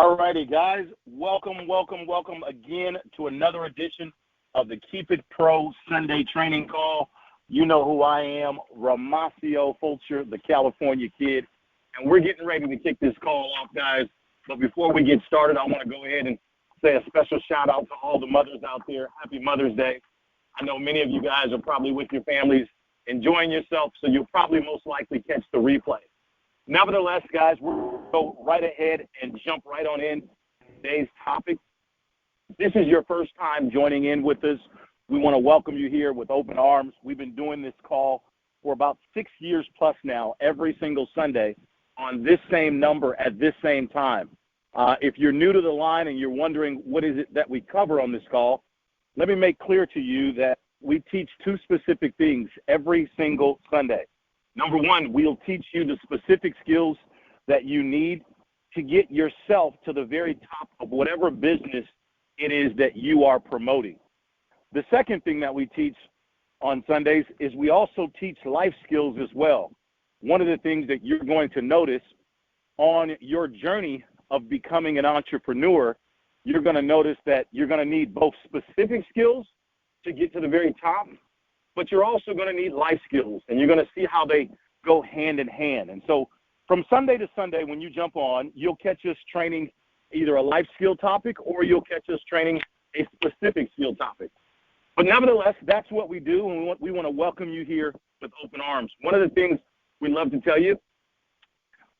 All righty, guys. Welcome again to another edition of the Keep It Pro Sunday training call. You know who I am, Romacio Fulcher, the California kid. And we're getting ready to kick this call off, guys. But before we get started, I want to go ahead and say a special shout out to all the mothers out there. Happy Mother's Day. I know many of you guys are probably with your families enjoying yourself, so you'll probably most likely catch the replay. Nevertheless, guys, we'll go right ahead and jump right on in today's topic. This is your first time joining in with us. We want to welcome you here with open arms. We've been doing this call for about 6 years plus now, every single Sunday on this same number at this same time. If you're new to the line and you're wondering what is it that we cover on this call, let me make clear to you that we teach two specific things every single Sunday. Number one, we'll teach you the specific skills that you need to get yourself to the very top of whatever business it is that you are promoting. The second thing that we teach on Sundays is we also teach life skills as well. One of the things that you're going to notice on your journey of becoming an entrepreneur, you're going to notice that you're going to need both specific skills to get to the very top, but you're also going to need life skills, and you're going to see how they go hand in hand. And so from Sunday to Sunday, when you jump on, you'll catch us training either a life skill topic or you'll catch us training a specific skill topic. But nevertheless, that's what we do, and we want to welcome you here with open arms. One of the things we love to tell you,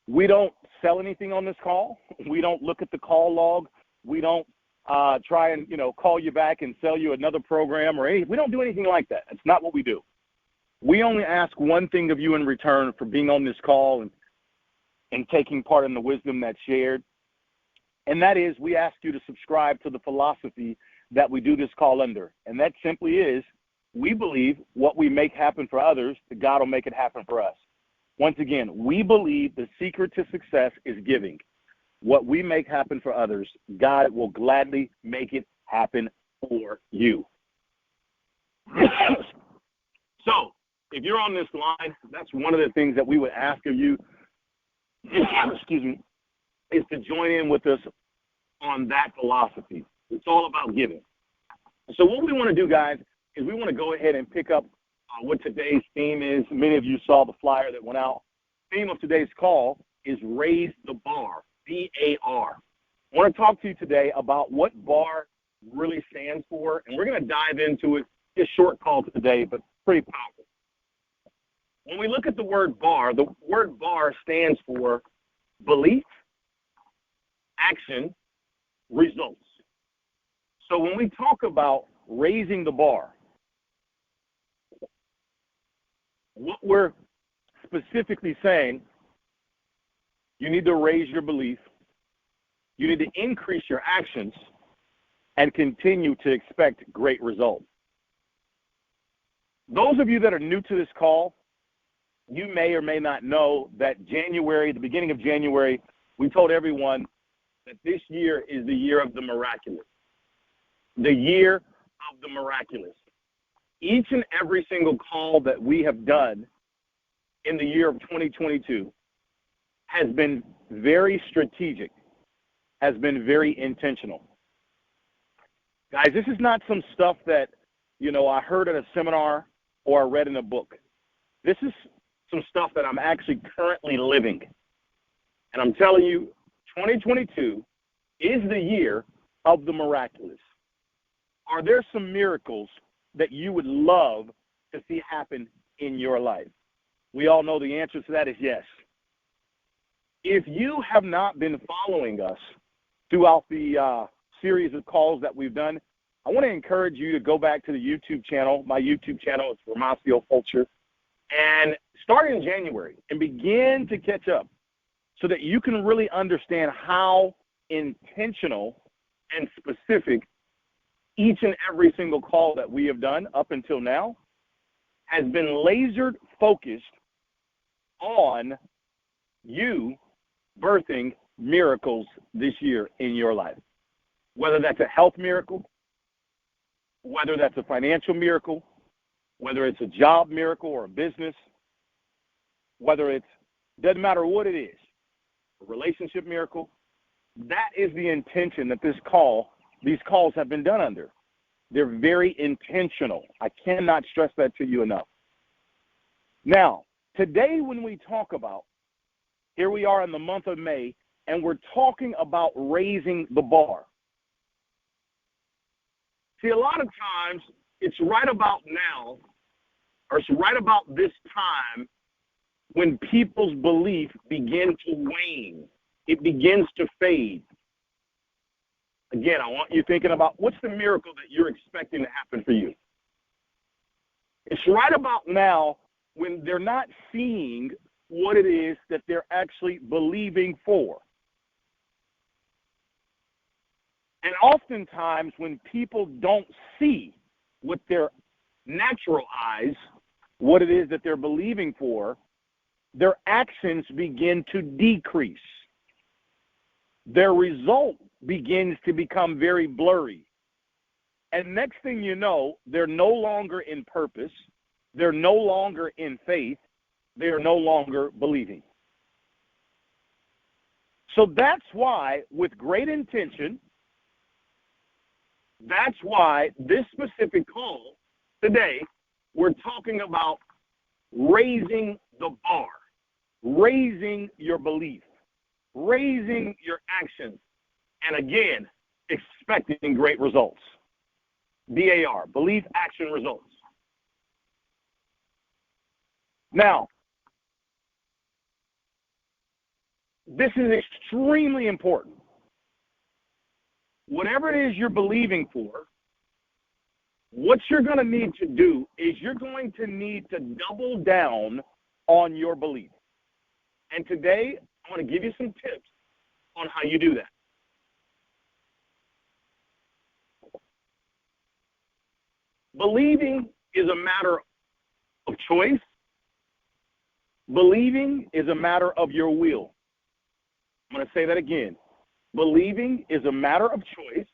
we don't sell anything on this call. We don't look at the call log. We don't try and, call you back and sell you another program or anything. We don't do anything like that. That's not what we do. We only ask one thing of you in return for being on this call and taking part in the wisdom that's shared. And that is, we ask you to subscribe to the philosophy that we do this call under. And that simply is, we believe what we make happen for others, God will make it happen for us. Once again, we believe the secret to success is giving. What we make happen for others, God will gladly make it happen for you. So, if you're on this line, that's one of the things that we would ask of you, is to join in with us on that philosophy. It's all about giving. So what we want to do, guys, is we want to go ahead and pick up what today's theme is. Many of you saw the flyer that went out. The theme of today's call is Raise the Bar. BAR. I want to talk to you today about what BAR really stands for, and we're going to dive into it. It's a short call today, but pretty powerful. When we look at the word BAR stands for belief, action, results. So when we talk about raising the bar, what we're specifically saying, you need to raise your belief, you need to increase your actions, and continue to expect great results. Those of you that are new to this call, you may or may not know that the beginning of January, we told everyone that this year is the year of the miraculous. The year of the miraculous. Each and every single call that we have done in the year of 2022 has been very strategic, has been very intentional. Guys, this is not some stuff that, I heard at a seminar or I read in a book. This is some stuff that I'm actually currently living. And I'm telling you, 2022 is the year of the miraculous. Are there some miracles that you would love to see happen in your life? We all know the answer to that is yes. If you have not been following us throughout the series of calls that we've done, I want to encourage you to go back to the YouTube channel. My YouTube channel is Romacio Fulcher. And start in January and begin to catch up so that you can really understand how intentional and specific each and every single call that we have done up until now has been laser focused on you birthing miracles this year in your life. Whether that's a health miracle, whether that's a financial miracle, whether it's a job miracle or a business, whether it's, doesn't matter what it is, a relationship miracle, That is the intention that these calls have been done under. They're very intentional. I cannot stress that to you enough. Now, today when we talk about, here we are in the month of May, and we're talking about raising the bar. See, a lot of times it's right about now, or it's right about this time when people's belief begin to wane. It begins to fade. Again, I want you thinking about what's the miracle that you're expecting to happen for you. It's right about now when they're not seeing what it is that they're actually believing for. And oftentimes when people don't see with their natural eyes what it is that they're believing for, their actions begin to decrease. Their result begins to become very blurry. And next thing you know, they're no longer in purpose. They're no longer in faith. They are no longer believing. So that's why, with great intention, that's why this specific call today, we're talking about raising the bar, raising your belief, raising your actions, and again, expecting great results. BAR, belief, action, results. Now, this is extremely important. Whatever it is you're believing for, what you're going to need to do is you're going to need to double down on your belief. And today, I want to give you some tips on how you do that. Believing is a matter of choice. Believing is a matter of your will. I'm going to say that again. Believing is a matter of choice,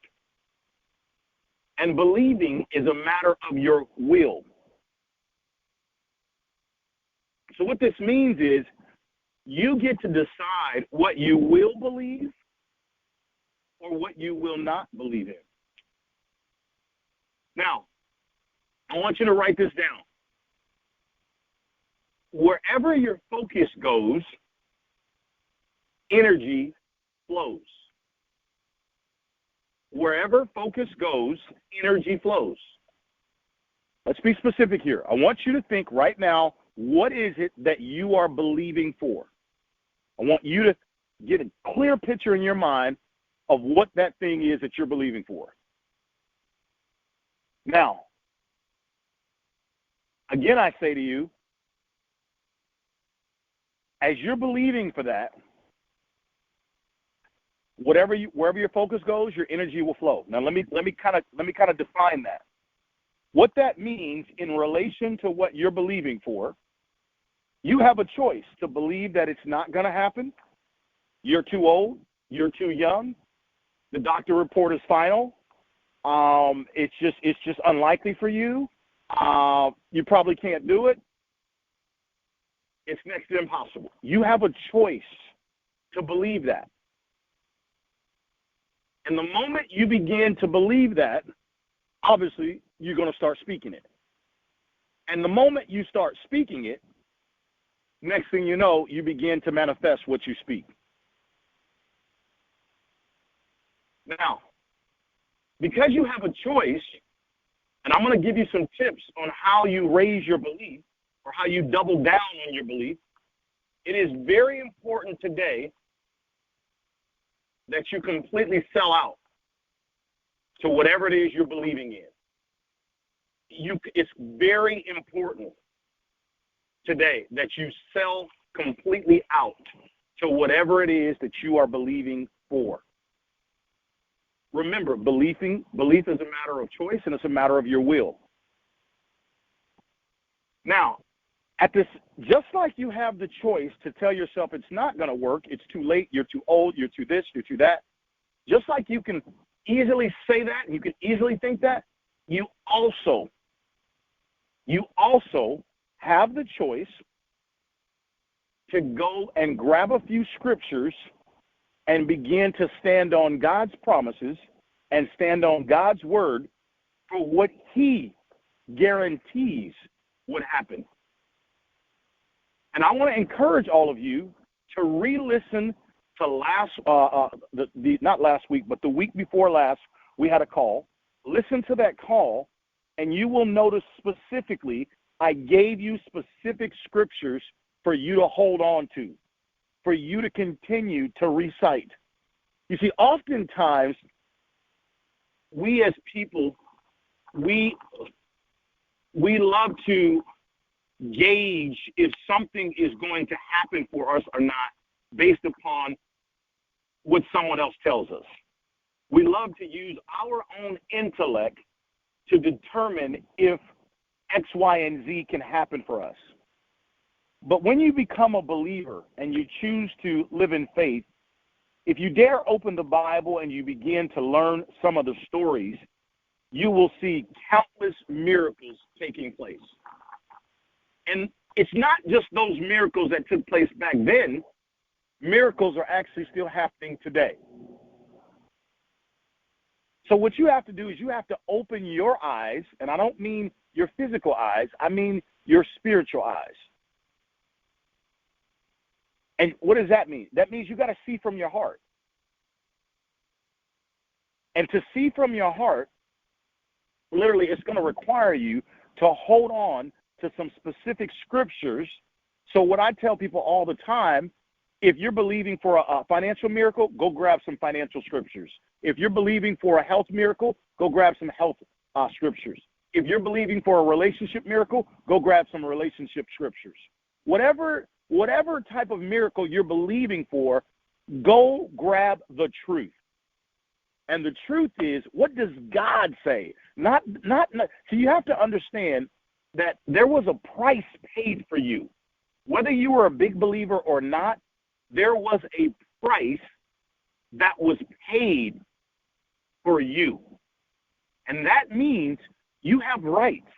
and believing is a matter of your will. So what this means is you get to decide what you will believe or what you will not believe in. Now, I want you to write this down. Wherever your focus goes, energy flows. Wherever focus goes, energy flows. Let's be specific here. I want you to think right now, what is it that you are believing for? I want you to get a clear picture in your mind of what that thing is that you're believing for. Now, again, I say to you, as you're believing for that, wherever your focus goes, your energy will flow. Now, let me kind of define that. What that means in relation to what you're believing for, you have a choice to believe that it's not going to happen. You're too old. You're too young. The doctor report is final. It's just unlikely for you. You probably can't do it. It's next to impossible. You have a choice to believe that. And the moment you begin to believe that, obviously, you're going to start speaking it. And the moment you start speaking it, next thing you know, you begin to manifest what you speak. Now, because you have a choice, and I'm going to give you some tips on how you raise your belief or how you double down on your belief, it is very important today that you completely sell out to whatever it is you're believing in. It's very important today that you sell completely out to whatever it is that you are believing for. Remember, belief is a matter of choice, and it's a matter of your will. Now, just like you have the choice to tell yourself it's not going to work, it's too late, you're too old, you're too this, you're too that, just like you can easily say that, and you can easily think that, you also have the choice to go and grab a few scriptures and begin to stand on God's promises and stand on God's word for what he guarantees would happen. And I want to encourage all of you to re-listen to not last week, but the week before last, we had a call. Listen to that call, and you will notice specifically, I gave you specific scriptures for you to hold on to, for you to continue to recite. You see, oftentimes, we as people, we love to gauge if something is going to happen for us or not based upon what someone else tells us. We love to use our own intellect to determine if X, Y, and Z can happen for us. But when you become a believer and you choose to live in faith, if you dare open the Bible and you begin to learn some of the stories, you will see countless miracles taking place. And it's not just those miracles that took place back then. Miracles are actually still happening today. So what you have to do is you have to open your eyes, and I don't mean your physical eyes, I mean your spiritual eyes. And what does that mean? That means you got to see from your heart. And to see from your heart, literally, it's going to require you to hold on to some specific scriptures. So what I tell people all the time, if you're believing for a financial miracle, go grab some financial scriptures. If you're believing for a health miracle, go grab some health scriptures. If you're believing for a relationship miracle, go grab some relationship scriptures. Whatever type of miracle you're believing for, go grab the truth. And the truth is, what does God say? Not. So you have to understand that there was a price paid for you. Whether you were a big believer or not, there was a price that was paid for you. And that means you have rights.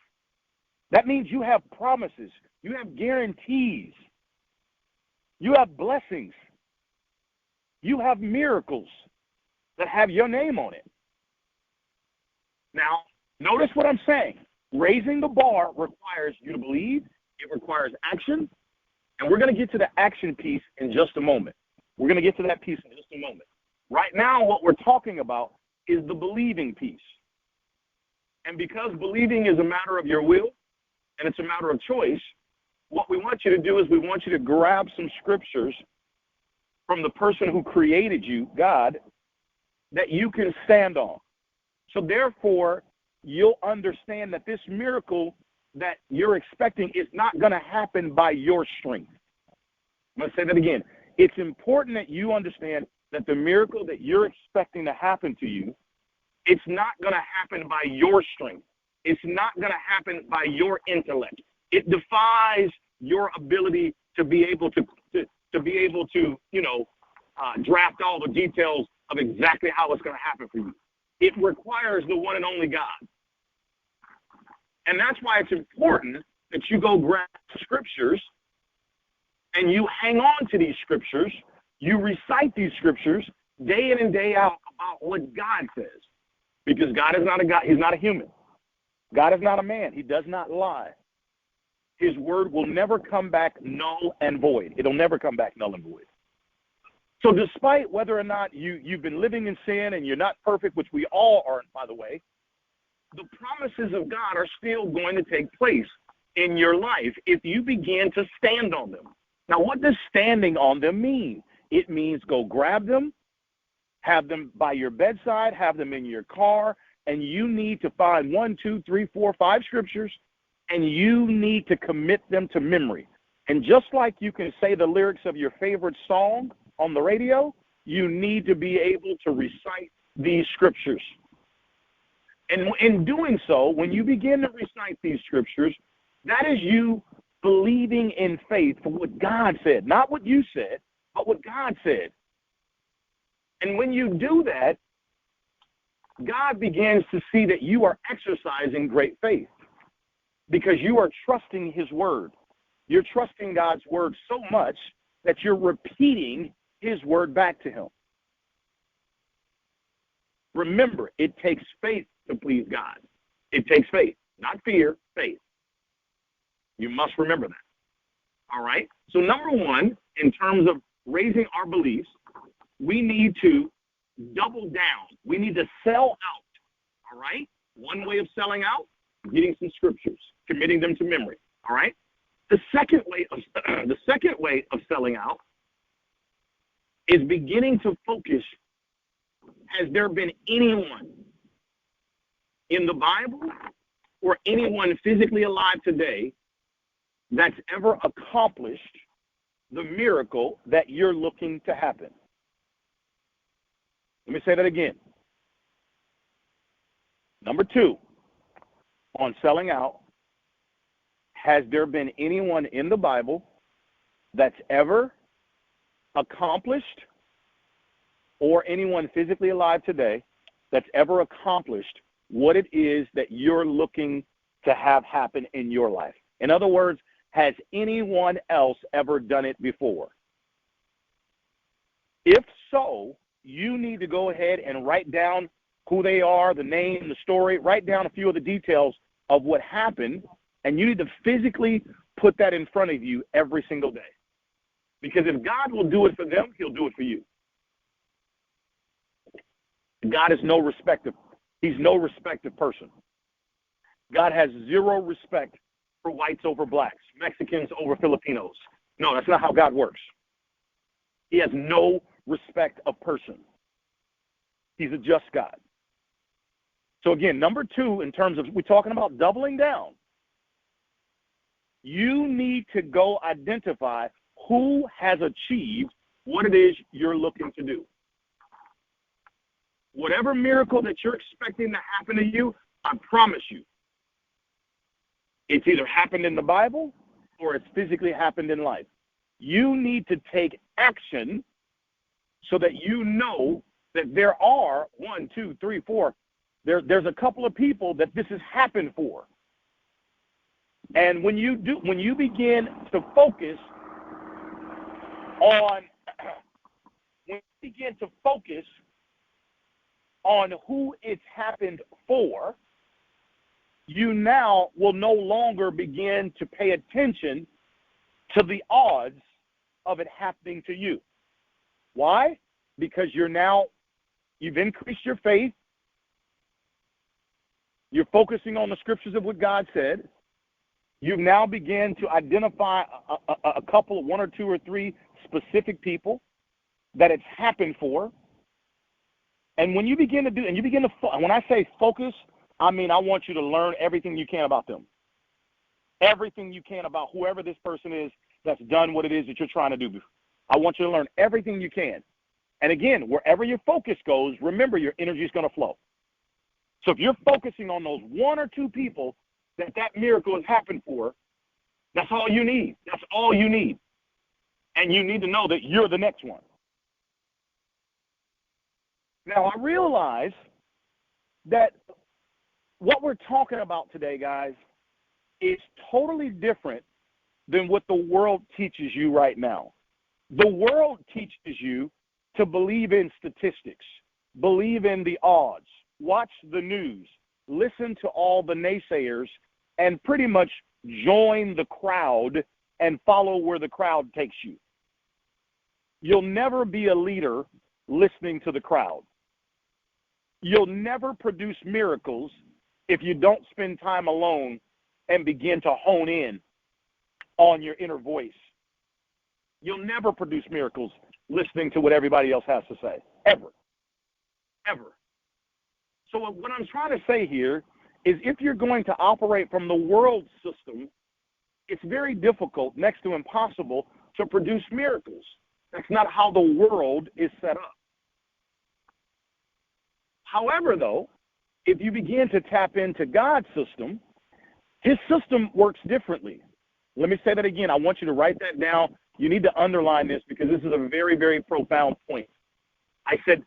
That means you have promises. You have guarantees. You have blessings. You have miracles that have your name on it. Now, notice what I'm saying. Raising the bar requires you to believe. It requires action. And we're going to get to the action piece in just a moment. We're going to get to that piece in just a moment. Right now, what we're talking about is the believing piece. And because believing is a matter of your will and it's a matter of choice, what we want you to do is we want you to grab some scriptures from the person who created you, God, that you can stand on. So therefore, you'll understand that this miracle that you're expecting is not going to happen by your strength. I'm going to say that again. It's important that you understand that the miracle that you're expecting to happen to you, it's not going to happen by your strength. It's not going to happen by your intellect. It defies your ability to be able to draft all the details of exactly how it's going to happen for you. It requires the one and only God. And that's why it's important that you go grab scriptures and you hang on to these scriptures. You recite these scriptures day in and day out about what God says. Because God is not a God. He's not a human. God is not a man. He does not lie. His word will never come back null and void. It'll never come back null and void. So despite whether or not you've been living in sin and you're not perfect, which we all aren't, by the way, the promises of God are still going to take place in your life if you begin to stand on them. Now, what does standing on them mean? It means go grab them, have them by your bedside, have them in your car, and you need to find 1, 2, 3, 4, 5 scriptures, and you need to commit them to memory. And just like you can say the lyrics of your favorite song on the radio, you need to be able to recite these scriptures. And in doing so, when you begin to recite these scriptures, that is you believing in faith for what God said, not what you said, but what God said. And when you do that, God begins to see that you are exercising great faith because you are trusting his word. You're trusting God's word so much that you're repeating his word back to him. Remember, it takes faith to please God. It takes faith, not fear, faith. You must remember that. All right? So number one, in terms of raising our beliefs, we need to double down. We need to sell out. All right? One way of selling out, getting some scriptures, committing them to memory. All right? The second way of selling out is beginning to focus. Has there been anyone in the Bible or anyone physically alive today that's ever accomplished the miracle that you're looking to happen? Let me say that again. Number two, on selling out, has there been anyone in the Bible that's ever accomplished, or anyone physically alive today that's ever accomplished what it is that you're looking to have happen in your life? In other words, has anyone else ever done it before? If so, you need to go ahead and write down who they are, the name, the story, write down a few of the details of what happened, and you need to physically put that in front of you every single day. Because if God will do it for them, he'll do it for you. God is he's no respective person. God has zero respect for whites over blacks, Mexicans over Filipinos. No, that's not how God works. He has no respect of person. He's a just God. So again, number two, in terms of, we're talking about doubling down. You need to go identify who has achieved what it is you're looking to do. Whatever miracle that you're expecting to happen to you, I promise you, it's either happened in the Bible or it's physically happened in life. You need to take action so that you know that there are 1, 2, 3, 4. There's a couple of people that this has happened for. And when you begin to focus on who it's happened for, you now will no longer begin to pay attention to the odds of it happening to you. Why? Because you've increased your faith. You're focusing on the scriptures of what God said. You've now begun to identify a couple, 1 or 2 or 3 specific people that it's happened for. And when you begin to when I say focus, I mean I want you to learn everything you can about them. Everything you can about whoever this person is that's done what it is that you're trying to do. I want you to learn everything you can. And again, wherever your focus goes, remember your energy is going to flow. So if you're focusing on those 1 or 2 people that miracle has happened for, that's all you need. That's all you need. And you need to know that you're the next one. Now, I realize that what we're talking about today, guys, is totally different than what the world teaches you right now. The world teaches you to believe in statistics, believe in the odds, watch the news, listen to all the naysayers, and pretty much join the crowd and follow where the crowd takes you. You'll never be a leader listening to the crowd. You'll never produce miracles if you don't spend time alone and begin to hone in on your inner voice. You'll never produce miracles listening to what everybody else has to say, ever, ever. So what I'm trying to say here is if you're going to operate from the world system, it's very difficult, next to impossible, to produce miracles. That's not how the world is set up. However, though, if you begin to tap into God's system, his system works differently. Let me say that again. I want you to write that down. You need to underline this because this is a very, very profound point. I said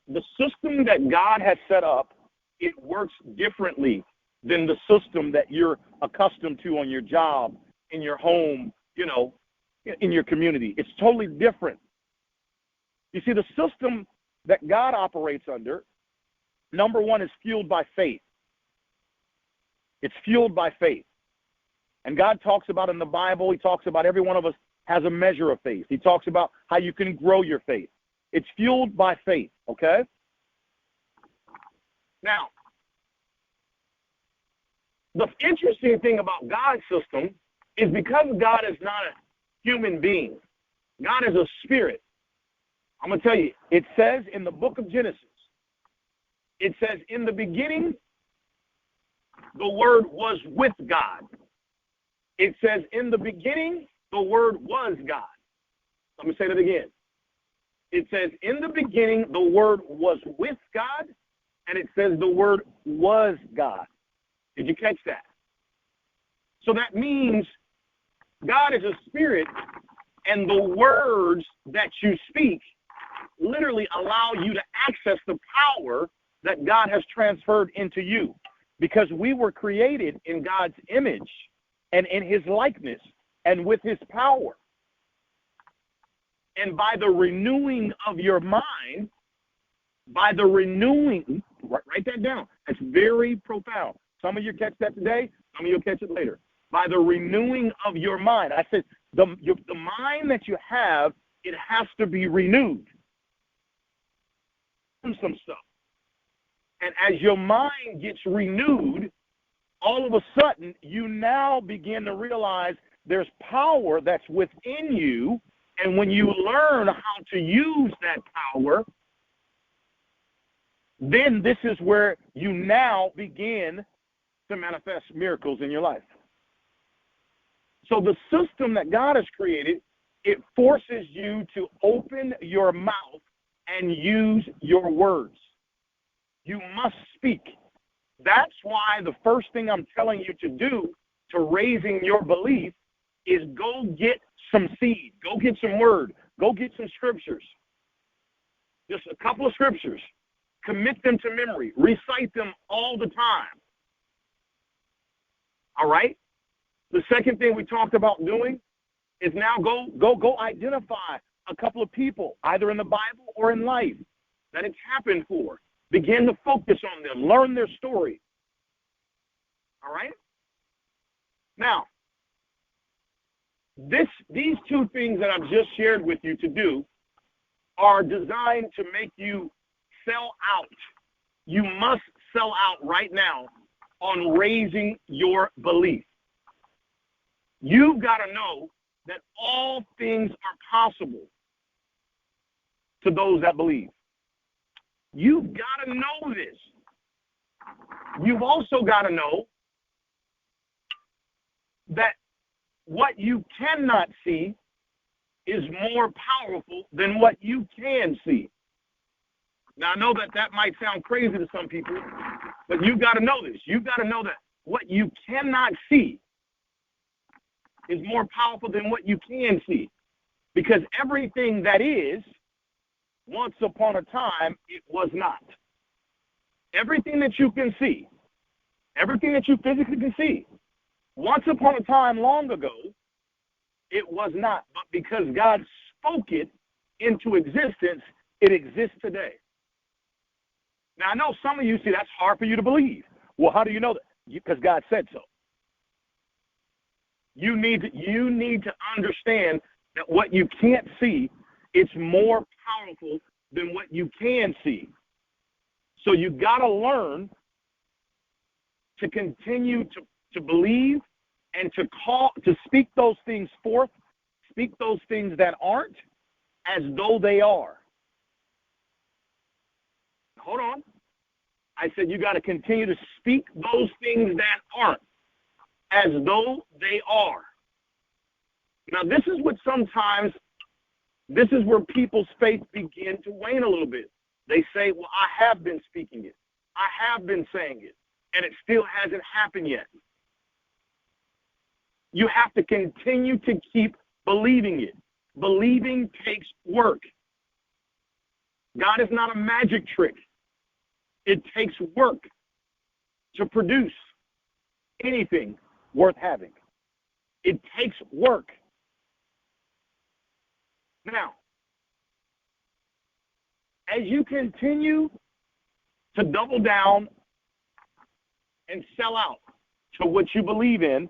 the system that God has set up, it works differently than the system that you're accustomed to on your job, in your home, in your community. It's totally different. You see, the system that God operates under Number one is fueled by faith. It's fueled by faith. And God talks about in the Bible, he talks about every one of us has a measure of faith. He talks about how you can grow your faith. It's fueled by faith, okay? Now, the interesting thing about God's system is because God is not a human being, God is a spirit. I'm going to tell you, it says in the book of Genesis, it says, in the beginning, the Word was with God. It says, in the beginning, the Word was God. Let me say that again. It says, in the beginning, the Word was with God, and it says the Word was God. Did you catch that? So that means God is a spirit, and the words that you speak literally allow you to access the power that God has transferred into you, because we were created in God's image and in his likeness and with his power. And by the renewing of your mind, by the renewing, write that down. That's very profound. Some of you catch that today, some of you will catch it later. By the renewing of your mind. I said the mind that you have, it has to be renewed. Some stuff. And as your mind gets renewed, all of a sudden, you now begin to realize there's power that's within you. And when you learn how to use that power, then this is where you now begin to manifest miracles in your life. So the system that God has created, it forces you to open your mouth and use your words. You must speak. That's why the first thing I'm telling you to do to raising your belief is go get some seed. Go get some word. Go get some scriptures. Just a couple of scriptures. Commit them to memory. Recite them all the time. All right? The second thing we talked about doing is now go identify a couple of people, either in the Bible or in life, that it's happened for. Begin to focus on them. Learn their story. All right? Now, these two things that I've just shared with you to do are designed to make you sell out. You must sell out right now on raising your belief. You've got to know that all things are possible to those that believe. You've got to know this. You've also got to know that what you cannot see is more powerful than what you can see. Now, I know that might sound crazy to some people, but you've got to know this. You've got to know that what you cannot see is more powerful than what you can see. Because everything that is, once upon a time, it was not. Everything that you can see, everything that you physically can see, once upon a time long ago, it was not. But because God spoke it into existence, it exists today. Now, I know some of you say that's hard for you to believe. Well, how do you know that? Because God said so. You need to understand that what you can't see, it's more powerful than what you can see. So you got to learn to continue to believe and to speak those things forth, speak those things that aren't as though they are. Hold on. I said you got to continue to speak those things that aren't as though they are. Now, this is where people's faith begin to wane a little bit. They say, well, I have been speaking it. I have been saying it, and it still hasn't happened yet. You have to continue to keep believing it. Believing takes work. God is not a magic trick. It takes work to produce anything worth having. It takes work. Now, as you continue to double down and sell out to what you believe in,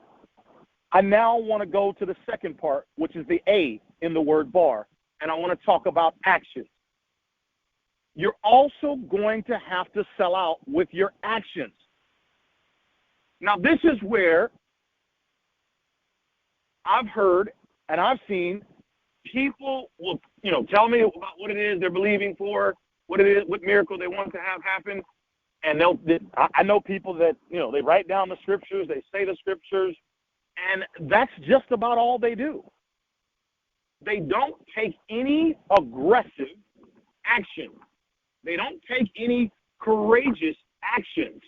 I now want to go to the second part, which is the A in the word bar, and I want to talk about action. You're also going to have to sell out with your actions. Now, this is where I've heard and I've seen people will, tell me about what it is they're believing for, what it is, what miracle they want to have happen. And I know people that, they write down the scriptures, they say the scriptures, and that's just about all they do. They don't take any aggressive action. They don't take any courageous actions.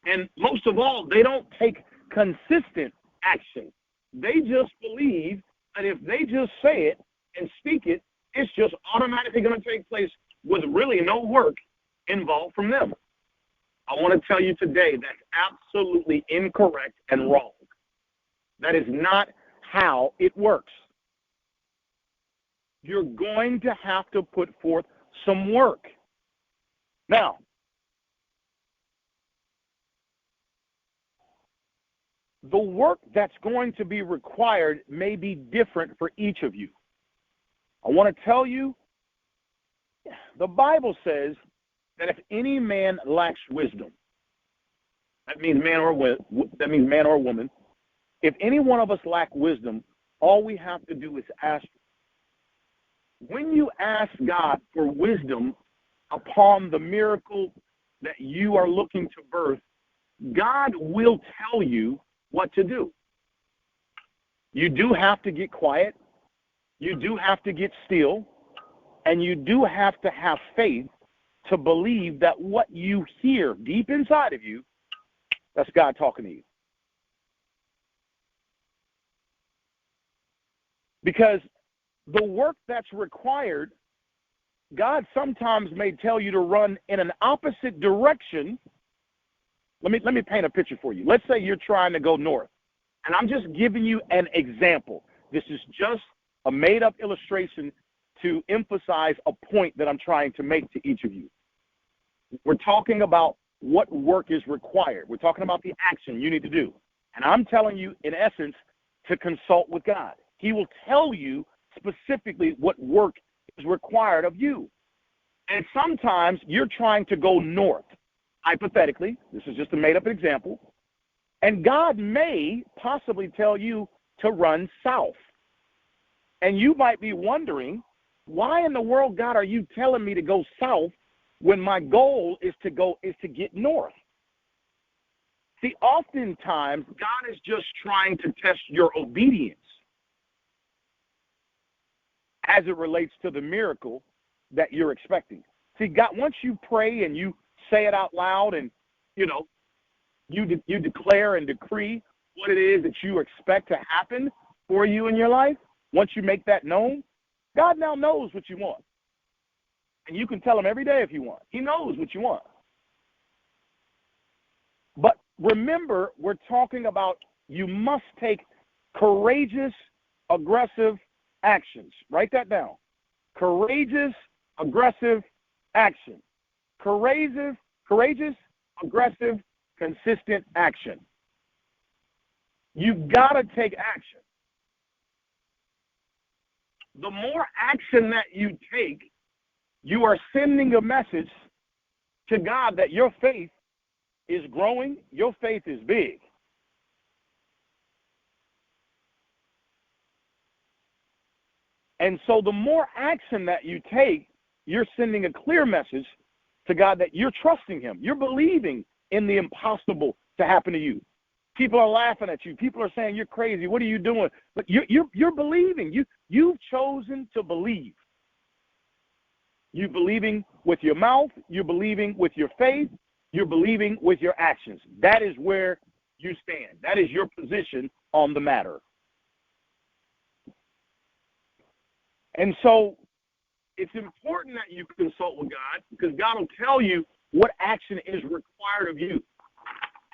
And most of all, they don't take consistent action. They just believe that if they just say it and speak it, it's just automatically going to take place with really no work involved from them. I want to tell you today that's absolutely incorrect and wrong. That is not how it works. You're going to have to put forth some work. Now, the work that's going to be required may be different for each of you. I want to tell you, the Bible says that if any man lacks wisdom, that means man or woman, if any one of us lack wisdom, all we have to do is ask. When you ask God for wisdom upon the miracle that you are looking to birth, God will tell you what to do. You do have to get quiet. You do have to get still. And you do have to have faith to believe that what you hear deep inside of you, that's God talking to you. Because the work that's required, God sometimes may tell you to run in an opposite direction. Let me paint a picture for you. Let's say you're trying to go north, and I'm just giving you an example. This is just a made-up illustration to emphasize a point that I'm trying to make to each of you. We're talking about what work is required. We're talking about the action you need to do. And I'm telling you, in essence, to consult with God. He will tell you specifically what work is required of you. And sometimes you're trying to go north. Hypothetically, this is just a made-up example, and God may possibly tell you to run south. And you might be wondering, why in the world, God, are you telling me to go south when my goal is to get north? See, oftentimes, God is just trying to test your obedience as it relates to the miracle that you're expecting. See, God, once you pray and you say it out loud and, you declare and decree what it is that you expect to happen for you in your life, once you make that known, God now knows what you want. And you can tell him every day if you want. He knows what you want. But remember, we're talking about you must take courageous, aggressive actions. Write that down. Courageous, aggressive action. Courageous, aggressive, consistent action. You've got to take action. The more action that you take, you are sending a message to God that your faith is growing, your faith is big. And so the more action that you take, you're sending a clear message to God that you're trusting him. You're believing in the impossible to happen to you. People are laughing at you. People are saying you're crazy. What are you doing? But you're believing. You've chosen to believe. You're believing with your mouth. You're believing with your faith. You're believing with your actions. That is where you stand. That is your position on the matter. And so it's important that you consult with God, because God will tell you what action is required of you.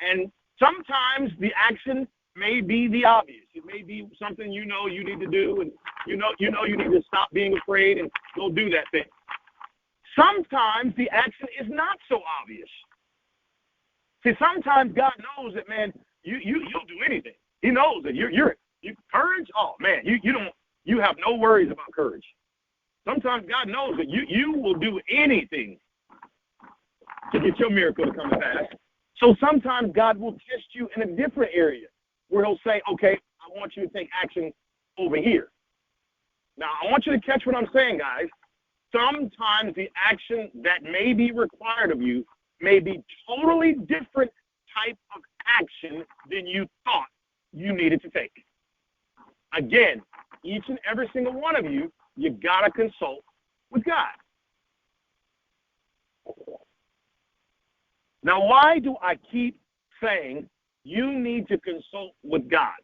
And sometimes the action may be the obvious. It may be something you need to do, and you need to stop being afraid and go do that thing. Sometimes the action is not so obvious. See, sometimes God knows that, man, you'll do anything. He knows that you courage. Oh man, you have no worries about courage. Sometimes God knows that you will do anything to get your miracle to come to pass. So sometimes God will test you in a different area where he'll say, okay, I want you to take action over here. Now, I want you to catch what I'm saying, guys. Sometimes the action that may be required of you may be totally different type of action than you thought you needed to take. Again, each and every single one of you, you got to consult with God. Now, why do I keep saying you need to consult with God?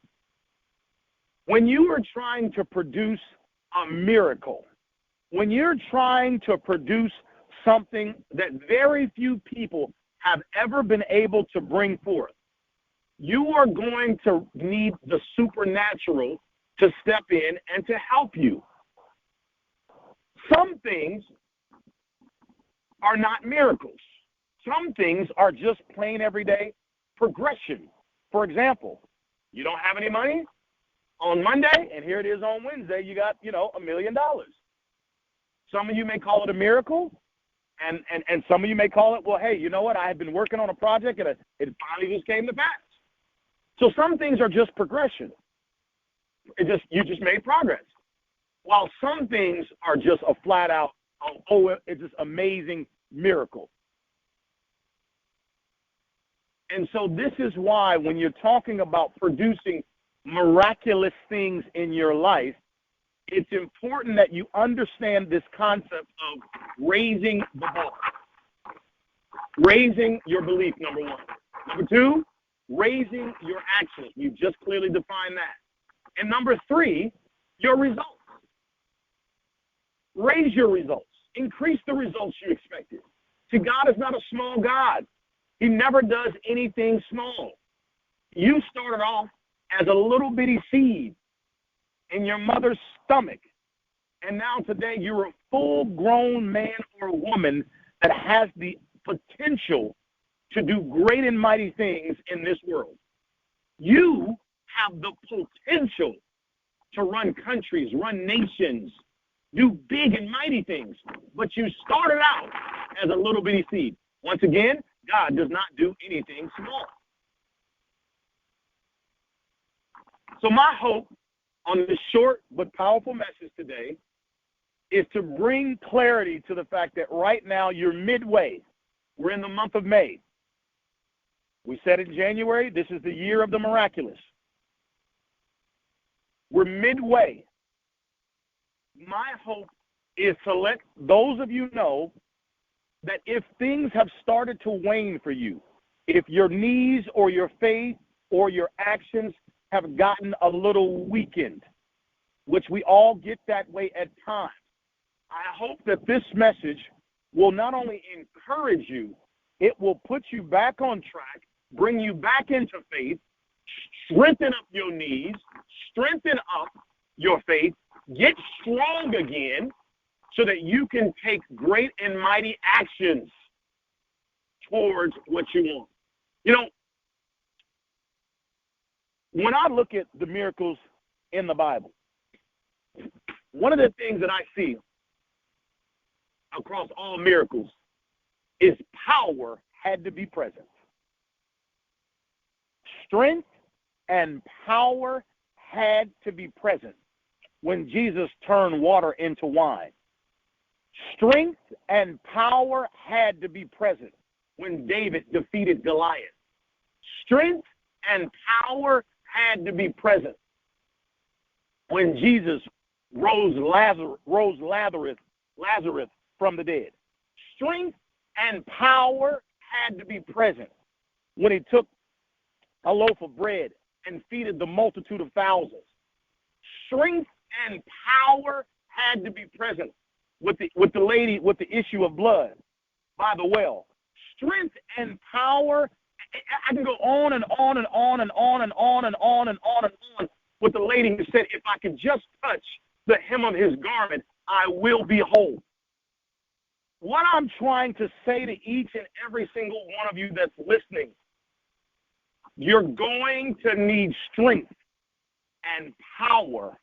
When you are trying to produce a miracle, when you're trying to produce something that very few people have ever been able to bring forth, you are going to need the supernatural to step in and to help you. Some things are not miracles. Some things are just plain everyday progression. For example, you don't have any money on Monday, and here it is on Wednesday, you got, $1 million. Some of you may call it a miracle, and some of you may call it, well, hey, you know what? I had been working on a project, and it finally just came to pass. So some things are just progression. You just made progress. While some things are just a flat out, it's just amazing miracle. And so this is why when you're talking about producing miraculous things in your life, it's important that you understand this concept of raising the bar. Raising your belief, number one. Number two, raising your actions. We've just clearly defined that. And number three, your results. Raise your results. Increase the results you expected. See, God is not a small God. He never does anything small. You started off as a little bitty seed in your mother's stomach. And now today you're a full-grown man or woman that has the potential to do great and mighty things in this world. You have the potential to run countries, run nations, do big and mighty things. But you started out as a little bitty seed. Once again, God does not do anything small. So my hope on this short but powerful message today is to bring clarity to the fact that right now you're midway. We're in the month of May. We said in January, this is the year of the miraculous. We're midway. My hope is to let those of you know that if things have started to wane for you, if your knees or your faith or your actions have gotten a little weakened, which we all get that way at times, I hope that this message will not only encourage you, it will put you back on track, bring you back into faith, strengthen up your knees, strengthen up your faith, get strong again, so that you can take great and mighty actions towards what you want. When I look at the miracles in the Bible, one of the things that I see across all miracles is power had to be present. Strength and power had to be present when Jesus turned water into wine. Strength and power had to be present when David defeated Goliath. Strength and power had to be present when Jesus rose Lazarus from the dead. Strength and power had to be present when he took a loaf of bread and feeded the multitude of thousands. Strength and power had to be present with the lady with the issue of blood by the well. Strength and power, I can go on and on and on and on and on and on and on and on with the lady who said, if I could just touch the hem of his garment, I will be whole. What I'm trying to say to each and every single one of you that's listening, you're going to need strength and power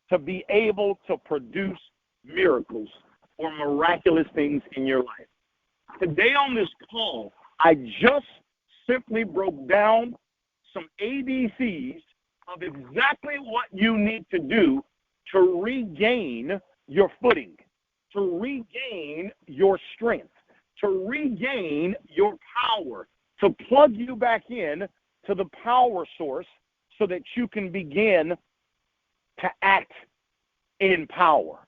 to be able to produce miracles or miraculous things in your life. Today on this call, I just simply broke down some ABCs of exactly what you need to do to regain your footing, to regain your strength, to regain your power, to plug you back in to the power source so that you can begin to act in power.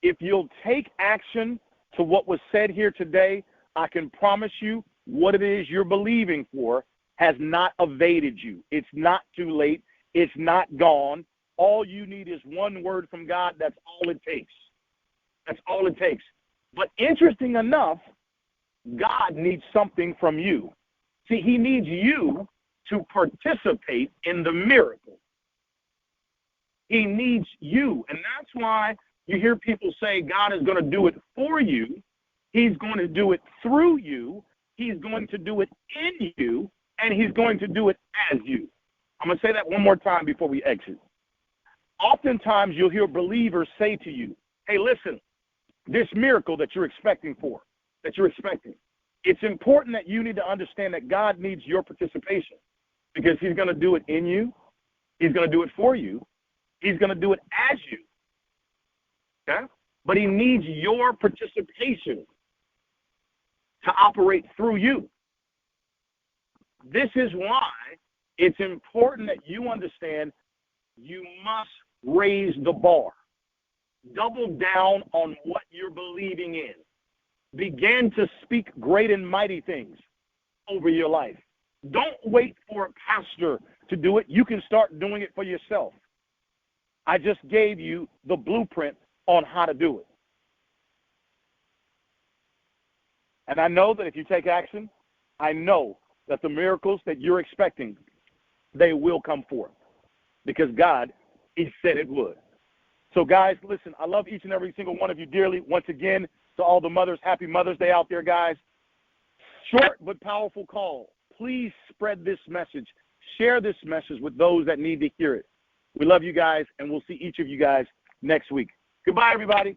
If you'll take action to what was said here today, I can promise you what it is you're believing for has not evaded you. It's not too late. It's not gone. All you need is one word from God. That's all it takes. That's all it takes. But interesting enough, God needs something from you. See, he needs you to participate in the miracle. He needs you. And that's why you hear people say God is going to do it for you. He's going to do it through you. He's going to do it in you. And he's going to do it as you. I'm going to say that one more time before we exit. Oftentimes you'll hear believers say to you, hey, listen, this miracle that you're expecting, it's important that you need to understand that God needs your participation because he's going to do it in you. He's going to do it for you. He's going to do it as you. Okay? But he needs your participation to operate through you. This is why it's important that you understand you must raise the bar. Double down on what you're believing in. Begin to speak great and mighty things over your life. Don't wait for a pastor to do it. You can start doing it for yourself. I just gave you the blueprint on how to do it. And I know that if you take action, I know that the miracles that you're expecting, they will come forth because God, he said it would. So guys, listen, I love each and every single one of you dearly. Once again, to all the mothers, happy Mother's Day out there, guys. Short but powerful call. Please spread this message. Share this message with those that need to hear it. We love you guys, and we'll see each of you guys next week. Goodbye, everybody.